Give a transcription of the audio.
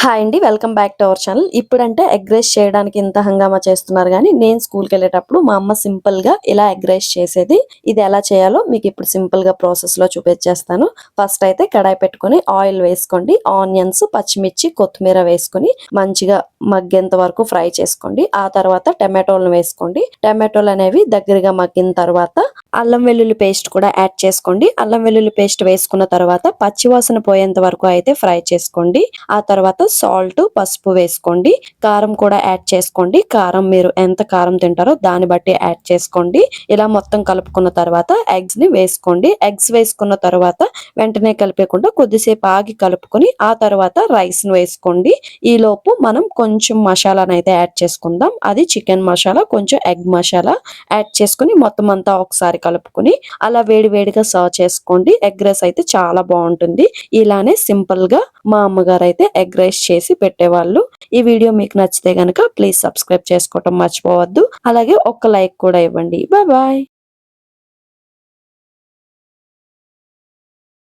Hi అండి. Welcome back to our channel. ఇప్పుడంటే egg rice చేయడానికి ఇంత హంగామా చేస్తున్నారు గానీ, నేను స్కూల్‌కెళ్ళేటప్పుడు మా అమ్మ సింపుల్‌గా ఇలా ఎగ్ రైస్ చేసేది. ఇది ఎలా చేయాలో మీకు ఇప్పుడు సింపుల్‌గా ప్రాసెస్‌లో చూపించేస్తాను. ఫస్ట్ అయితే కడాయి పెట్టుకొని ఆయిల్ వేసుకోండి. ఆనియన్స్, పచ్చిమిర్చి, కొత్తిమీర వేసుకొని మంచిగా మగ్గేంత వరకు ఫ్రై చేసుకోండి. ఆ తర్వాత టమాటోలను వేసుకోండి. టమాటోలు అనేవి దగ్గరగా మగ్గిన తర్వాత అల్లం వెల్లుల్లి పేస్ట్ కూడా యాడ్ చేసుకోండి. అల్లం వెల్లుల్లి పేస్ట్ వేసుకున్న తర్వాత పచ్చివాసన పోయేంత వరకు అయితే ఫ్రై చేసుకోండి. ఆ తర్వాత సాల్ట్, పసుపు వేసుకోండి. కారం కూడా యాడ్ చేసుకోండి. కారం మీరు ఎంత కారం తింటారో దాన్ని బట్టి యాడ్ చేసుకోండి. ఇలా మొత్తం కలుపుకున్న తర్వాత ఎగ్స్ ని వేసుకోండి. ఎగ్స్ వేసుకున్న తర్వాత వెంటనే కలిపేయకుండా కొద్దిసేపు ఆగి కలుపుకొని ఆ తర్వాత రైస్ ని వేసుకోండి. ఈ లోపు మనం కొంచెం మసాలాను అయితే యాడ్ చేసుకుందాం. అది చికెన్ మసాలా, కొంచెం ఎగ్ మసాలా యాడ్ చేసుకుని మొత్తం అంతా ఒకసారి కలుపుకొని అలా వేడి వేడిగా సర్వ్ చేసుకోండి. ఎగ్ రైస్ అయితే చాలా బాగుంటుంది. ఇలానే సింపుల్ గా మా అమ్మగారు అయితే ఎగ్ రైస్ చేసి పెట్టేవాళ్ళు. ఈ వీడియో మీకు నచ్చితే గనక ప్లీజ్ సబ్స్క్రైబ్ చేసుకోవటం మర్చిపోవద్దు. అలాగే ఒక్క లైక్ కూడా ఇవ్వండి. Bye bye.